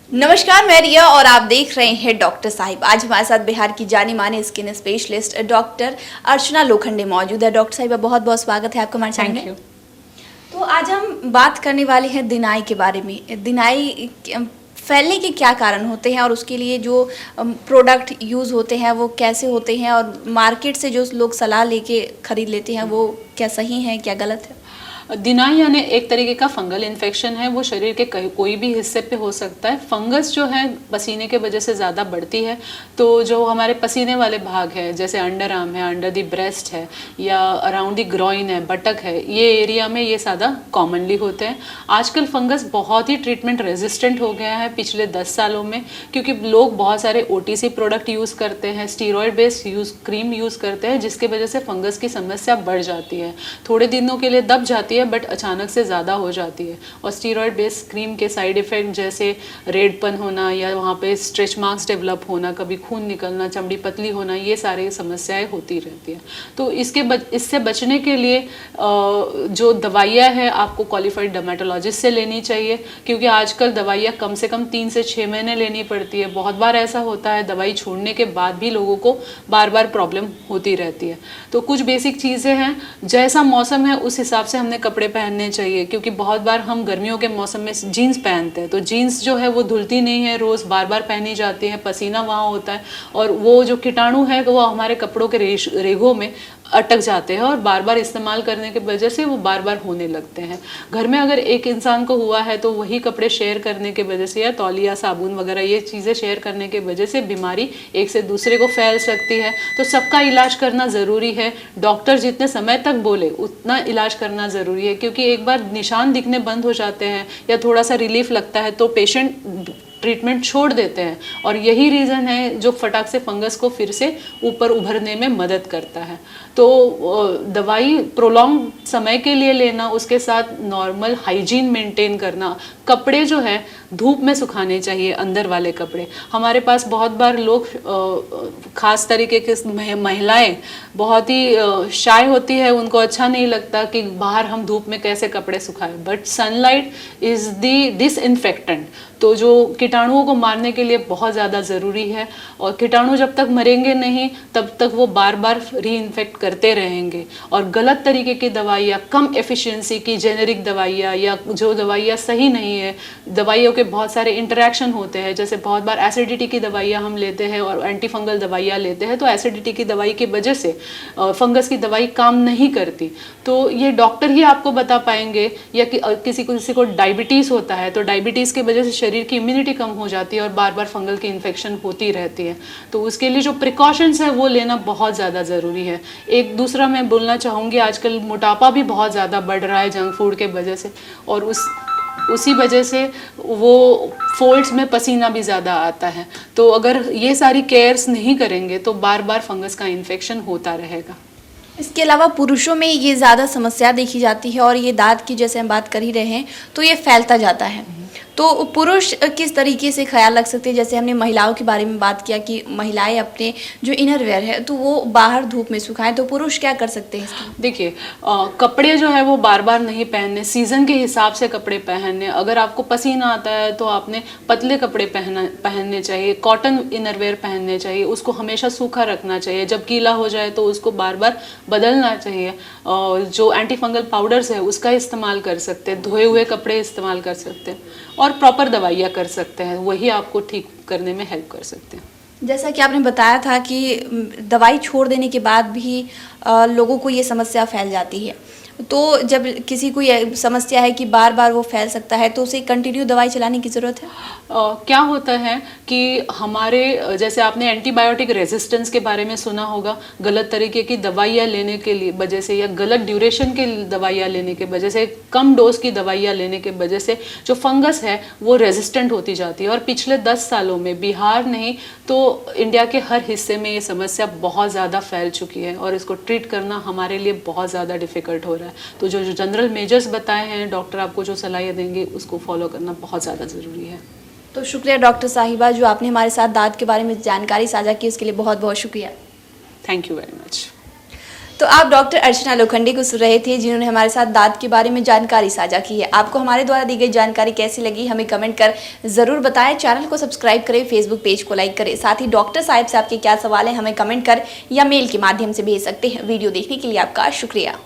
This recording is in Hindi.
नमस्कार, मैं रिया और आप देख रहे हैं डॉक्टर साहिब। आज हमारे साथ बिहार की जानी मानी स्किन स्पेशलिस्ट डॉक्टर अर्चना लोखंडे मौजूद है। डॉक्टर साहिबा, बहुत बहुत स्वागत है आपका हमारे चैनल में। तो आज हम बात करने वाले हैं दिनाई के बारे में। दिनाई फैलने के क्या कारण होते हैं और उसके लिए जो प्रोडक्ट यूज़ होते हैं वो कैसे होते हैं, और मार्केट से जो लोग सलाह लेके खरीद लेते हैं वो क्या सही है क्या गलत है? दिनाई यानी एक तरीके का फंगल इन्फेक्शन है। वो शरीर के कोई भी हिस्से पे हो सकता है। फंगस जो है पसीने के वजह से ज़्यादा बढ़ती है। तो जो हमारे पसीने वाले भाग है, जैसे अंडर आर्म है, अंडर द ब्रेस्ट है, या अराउंड द ग्रोइन है, बटक है, ये एरिया में ये ज़्यादा कॉमनली होते हैं। आजकल फंगस बहुत ही ट्रीटमेंट रेजिस्टेंट हो गया है पिछले 10 सालों में, क्योंकि लोग बहुत सारे OTC प्रोडक्ट यूज़ करते हैं, स्टीरॉयड बेस्ड क्रीम यूज़ करते हैं, जिसके वजह से फंगस की समस्या बढ़ जाती है। थोड़े दिनों के लिए दब जाती है बट अचानक से ज़्यादा हो जाती है। और स्टीरॉयड बेस्ड क्रीम के साइड इफ़ेक्ट जैसे रेडपन होना या वहाँ पे स्ट्रेच मार्क्स डेवलप होना, कभी खून निकलना, चमड़ी पतली होना, ये सारी समस्याएं होती रहती हैं। तो इससे बचने के लिए जो दवाइयाँ हैं आपको क्वालिफाइड डर्मेटोलॉजिस्ट से लेनी चाहिए, क्योंकि आजकल दवाइयाँ कम से कम 3 से 6 महीने लेनी पड़ती है। बहुत बार ऐसा होता है दवाई छोड़ने के बाद भी लोगों को बार बार प्रॉब्लम होती रहती है। तो कुछ बेसिक चीज़ें हैं, जैसा मौसम है उस हिसाब से हमने कपड़े पहनने चाहिए, क्योंकि बहुत बार हम गर्मियों के मौसम में जीन्स पहनते हैं, तो जीन्स जो है वो धुलती नहीं है, रोज़ बार बार पहनी जाती है, पसीना वहाँ होता है और वो जो कीटाणु है वो हमारे कपड़ों के रेगों में अटक जाते हैं और बार बार इस्तेमाल करने की वजह से वो बार बार होने लगते हैं। घर में अगर एक इंसान को हुआ है तो वही कपड़े शेयर करने के वजह से, या तौलिया, साबुन वगैरह ये चीज़ें शेयर करने की वजह से बीमारी एक से दूसरे को फैल सकती है। तो सबका इलाज करना ज़रूरी है। डॉक्टर जितने समय तक बोले उतना इलाज करना ज़रूरी है, क्योंकि एक बार निशान दिखने बंद हो जाते हैं या थोड़ा सा रिलीफ लगता है तो पेशेंट ट्रीटमेंट छोड़ देते हैं, और यही रीज़न है जो फटाक से फंगस को फिर से ऊपर उभरने में मदद करता है। तो दवाई प्रोलॉन्ग समय के लिए लेना, उसके साथ नॉर्मल हाइजीन मेंटेन करना, कपड़े जो है धूप में सुखाने चाहिए, अंदर वाले कपड़े। हमारे पास बहुत बार लोग ख़ास तरीके के महिलाएं बहुत ही शाय होती है, उनको अच्छा नहीं लगता कि बाहर हम धूप में कैसे कपड़े सुखाएं, but sunlight is the disinfectant, तो जो कीटाणुओं को मारने के लिए बहुत ज़्यादा ज़रूरी है। और कीटाणु जब तक मरेंगे नहीं तब तक वो बार बार री इन्फेक्ट करते रहेंगे। और गलत तरीके की दवाइयाँ, कम एफिशिएंसी की जेनेरिक दवाइयाँ, या जो दवाइयाँ सही नहीं है, दवाइयों के बहुत सारे इंटरेक्शन होते हैं। जैसे बहुत बार एसिडिटी की दवाइयाँ हम लेते हैं और एंटी फंगल दवाइयाँ लेते हैं, तो एसिडिटी की दवाई की वजह से फंगस की दवाई काम नहीं करती। तो ये डॉक्टर ही आपको बता पाएंगे। या किसी को डायबिटीज़ होता है तो डायबिटीज़ की वजह से शरीर की इम्यूनिटी कम हो जाती है और बार बार फंगल की इन्फेक्शन होती रहती है। तो उसके लिए जो प्रिकॉशंस है वो लेना बहुत ज़्यादा ज़रूरी है। एक दूसरा मैं बोलना चाहूँगी, आजकल मोटापा भी बहुत ज़्यादा बढ़ रहा है जंक फूड के वजह से, और उसी वजह से वो फोल्ड्स में पसीना भी ज़्यादा आता है। तो अगर ये सारी केयर्स नहीं करेंगे तो बार बार फंगस का इन्फेक्शन होता रहेगा। इसके अलावा पुरुषों में ये ज़्यादा समस्या देखी जाती है, और ये दांत की जैसे हम बात कर ही रहे हैं तो ये फैलता जाता है। तो पुरुष किस तरीके से ख्याल रख सकते हैं? जैसे हमने महिलाओं के बारे में बात किया कि महिलाएं अपने जो इनरवेयर है तो वो बाहर धूप में सुखाएं, तो पुरुष क्या कर सकते हैं इसके? देखिए, कपड़े जो है वो बार बार नहीं पहनने, सीज़न के हिसाब से कपड़े पहनने। अगर आपको पसीना आता है तो आपने पतले कपड़े पहनने चाहिए, कॉटन इनरवेयर पहनने चाहिए, उसको हमेशा सूखा रखना चाहिए। जब गीला हो जाए तो उसको बार बार बदलना चाहिए। जो एंटी फंगल पाउडर्स है उसका इस्तेमाल कर सकते हैं, धोए हुए कपड़े इस्तेमाल कर सकते हैं, और प्रॉपर दवाइयाँ कर सकते हैं, वही आपको ठीक करने में हेल्प कर सकते हैं। जैसा कि आपने बताया था कि दवाई छोड़ देने के बाद भी लोगों को ये समस्या फैल जाती है, तो जब किसी को ये समस्या है कि बार बार वो फैल सकता है तो उसे कंटिन्यू दवाई चलाने की ज़रूरत है? क्या होता है कि हमारे, जैसे आपने एंटीबायोटिक रेजिस्टेंस के बारे में सुना होगा, गलत तरीके की दवाइयाँ लेने के लिए वजह से, या गलत ड्यूरेशन के दवाइयाँ लेने के वजह से, कम डोज की दवाइयाँ लेने के वजह से जो फंगस है वो रेजिस्टेंट होती जाती है। और पिछले 10 सालों में बिहार नहीं तो इंडिया के हर हिस्से में ये समस्या बहुत ज़्यादा फैल चुकी है, और इसको ट्रीट करना हमारे लिए बहुत ज़्यादा डिफ़िकल्ट हो रहा है। तो जो जनरल मेजर्स बताए हैं डॉक्टर आपको, जो सलाह देंगे उसको फॉलो करना बहुत ज़्यादा ज़रूरी है। तो शुक्रिया डॉक्टर साहिबा, जो आपने हमारे साथ दांत के बारे में जानकारी साझा की, उसके लिए बहुत बहुत शुक्रिया। Thank you very much. तो आप डॉक्टर अर्चना लोखंडे को सुन रहे थे, जिन्होंने हमारे साथ दांत के बारे में जानकारी साझा की है। आपको हमारे द्वारा दी गई जानकारी कैसी लगी हमें कमेंट कर जरूर बताएं। चैनल को सब्सक्राइब करें, फेसबुक पेज को लाइक करें। साथ ही डॉक्टर साहब से आपके क्या सवाल हैं हमें कमेंट कर या मेल के माध्यम से भेज सकते हैं। वीडियो देखने के लिए आपका शुक्रिया।